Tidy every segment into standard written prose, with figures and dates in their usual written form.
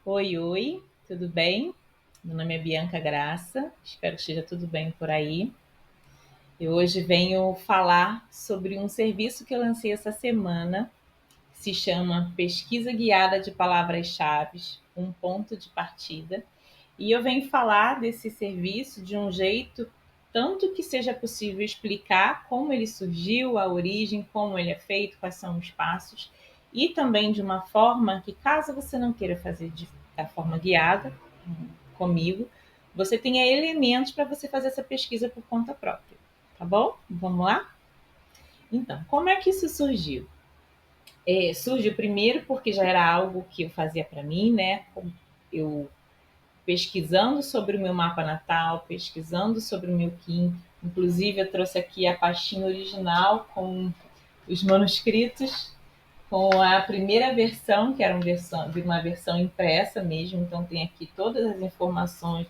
Oi, oi, tudo bem? Meu nome é Bianca Graça, espero que esteja tudo bem por aí. Eu hoje venho falar sobre um serviço que eu lancei essa semana, que se chama Pesquisa Guiada de Palavras-Chave, um ponto de partida. E eu venho falar desse serviço de um jeito tanto que seja possível explicar como ele surgiu, a origem, como ele é feito, quais são os passos, e também de uma forma que, caso você não queira fazer da forma guiada comigo, você tenha elementos para você fazer essa pesquisa por conta própria. Tá bom? Vamos lá? Então, como é que isso surgiu? Surgiu primeiro porque já era algo que eu fazia para mim, né? Eu pesquisando sobre o meu mapa natal, pesquisando sobre o meu Kim. Inclusive, eu trouxe aqui a pastinha original com os manuscritos, com a primeira versão, que era uma versão impressa mesmo. Então, tem aqui todas as informações,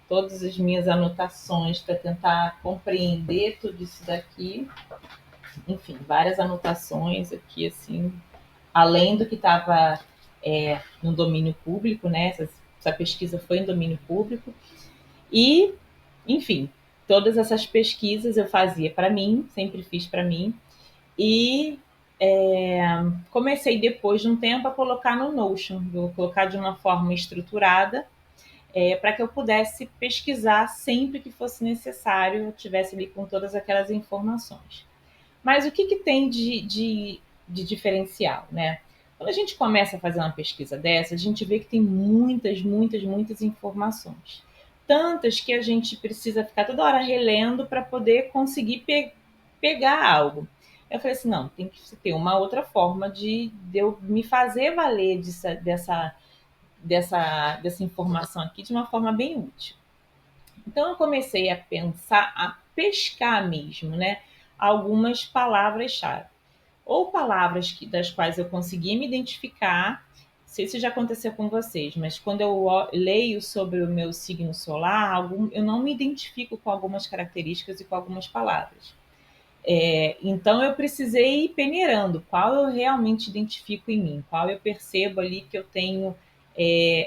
todas as minhas anotações para tentar compreender tudo isso daqui. Enfim, várias anotações aqui, assim, além do que estava no domínio público, né? Essa pesquisa foi em domínio público. E, enfim, todas essas pesquisas eu fazia para mim, sempre fiz para mim. E comecei depois de um tempo a colocar no Notion, vou colocar de uma forma estruturada, para que eu pudesse pesquisar sempre que fosse necessário, eu tivesse ali com todas aquelas informações. Mas o que tem de diferencial, né? Quando a gente começa a fazer uma pesquisa dessa, a gente vê que tem muitas, muitas, muitas informações. Tantas que a gente precisa ficar toda hora relendo para poder conseguir pegar algo. Eu falei assim, não, tem que ter uma outra forma de eu me fazer valer dessa informação aqui de uma forma bem útil. Então eu comecei a pensar, a pescar mesmo, né? Algumas palavras-chave. Ou palavras das quais eu consegui me identificar. Não sei se já aconteceu com vocês, mas quando eu leio sobre o meu signo solar, eu não me identifico com algumas características e com algumas palavras. Então eu precisei ir peneirando qual eu realmente identifico em mim, qual eu percebo ali que eu tenho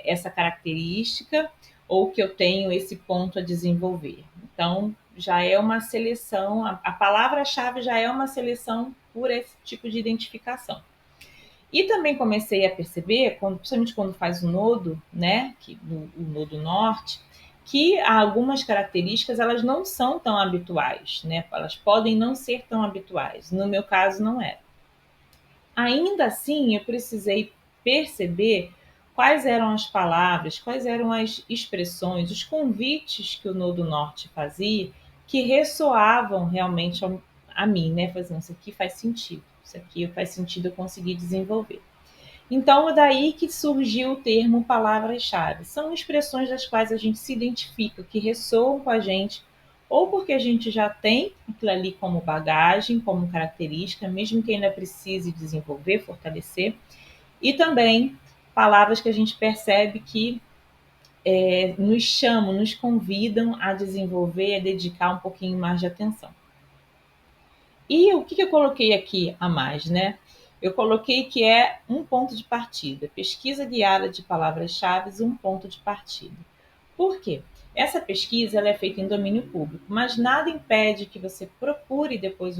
essa característica ou que eu tenho esse ponto a desenvolver. Então já é uma seleção, a palavra-chave já é uma seleção por esse tipo de identificação. E também comecei a perceber, principalmente quando faz o nodo, né, o nodo norte, que algumas características elas não são tão habituais, né? Elas podem não ser tão habituais. No meu caso, não é. Ainda assim, eu precisei perceber quais eram as palavras, quais eram as expressões, os convites que o Nodo Norte fazia que ressoavam realmente a mim, né? Fazendo isso aqui faz sentido, isso aqui faz sentido eu conseguir desenvolver. Então, é daí que surgiu o termo palavras-chave. São expressões das quais a gente se identifica, que ressoam com a gente, ou porque a gente já tem aquilo ali como bagagem, como característica, mesmo que ainda precise desenvolver, fortalecer, e também palavras que a gente percebe que nos chamam, nos convidam a desenvolver, a dedicar um pouquinho mais de atenção. E o que eu coloquei aqui a mais, né? Eu coloquei que é um ponto de partida. Pesquisa guiada de palavras-chave, um ponto de partida. Por quê? Essa pesquisa ela é feita em domínio público, mas nada impede que você procure depois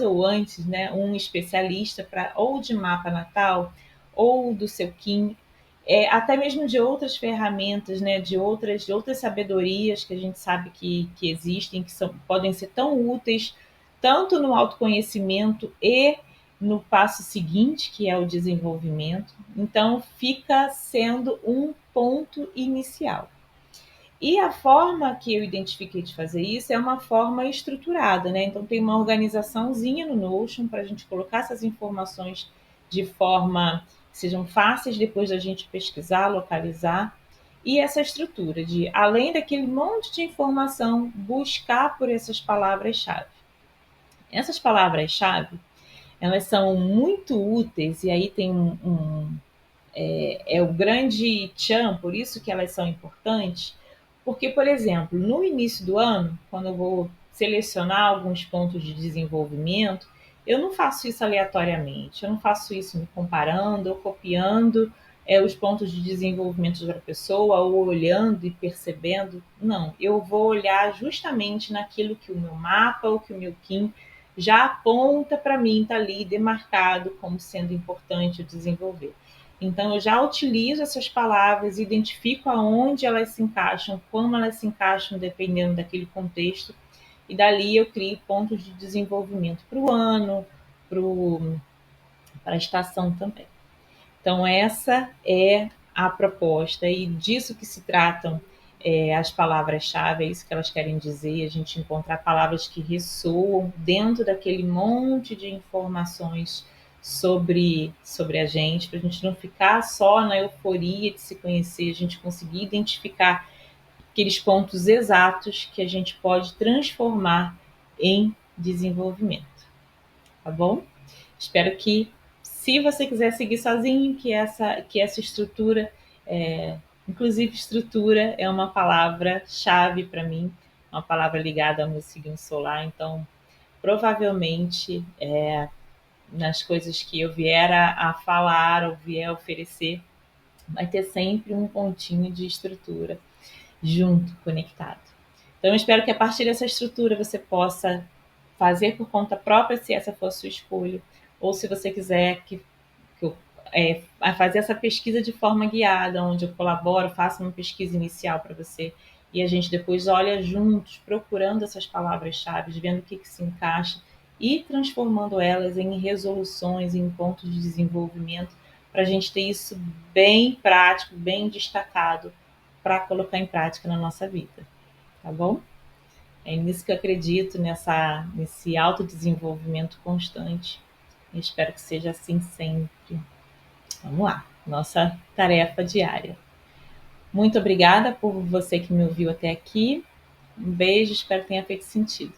ou antes, né, um especialista para ou de mapa natal ou do seu Kim, até mesmo de outras ferramentas, né, de outras sabedorias que a gente sabe que existem, que podem ser tão úteis, tanto no autoconhecimento e no passo seguinte, que é o desenvolvimento. Então, fica sendo um ponto inicial. E a forma que eu identifiquei de fazer isso é uma forma estruturada, né? Então, tem uma organizaçãozinha no Notion para a gente colocar essas informações de forma que sejam fáceis depois da gente pesquisar, localizar. E essa estrutura de, além daquele monte de informação, buscar por essas palavras-chave. Essas palavras-chave, elas são muito úteis, e aí tem o grande tchan, por isso que elas são importantes, porque, por exemplo, no início do ano, quando eu vou selecionar alguns pontos de desenvolvimento, eu não faço isso aleatoriamente, eu não faço isso me comparando ou copiando os pontos de desenvolvimento da pessoa, ou olhando e percebendo. Não, eu vou olhar justamente naquilo que o meu mapa ou que o meu Kim já aponta para mim, está ali demarcado como sendo importante desenvolver. Então, eu já utilizo essas palavras, identifico aonde elas se encaixam, como elas se encaixam, dependendo daquele contexto, e dali eu crio pontos de desenvolvimento para o ano, para a estação também. Então, essa é a proposta, e disso que se tratam as palavras-chave, é isso que elas querem dizer, a gente encontrar palavras que ressoam dentro daquele monte de informações sobre a gente, para a gente não ficar só na euforia de se conhecer, a gente conseguir identificar aqueles pontos exatos que a gente pode transformar em desenvolvimento, tá bom? Espero que, se você quiser seguir sozinho, que essa estrutura, inclusive estrutura é uma palavra-chave para mim, uma palavra ligada ao meu signo solar, então provavelmente nas coisas que eu vier a falar ou vier a oferecer, vai ter sempre um pontinho de estrutura junto, conectado. Então eu espero que a partir dessa estrutura você possa fazer por conta própria, se essa for a sua escolha, ou se você quiser fazer essa pesquisa de forma guiada, onde eu colaboro, faço uma pesquisa inicial para você e a gente depois olha juntos, procurando essas palavras-chave, vendo o que se encaixa e transformando elas em resoluções, em pontos de desenvolvimento, para a gente ter isso bem prático, bem destacado, para colocar em prática na nossa vida, tá bom? É nisso que eu acredito, nesse autodesenvolvimento constante. Eu espero que seja assim sempre. Vamos lá, nossa tarefa diária. Muito obrigada por você que me ouviu até aqui. Um beijo, espero que tenha feito sentido.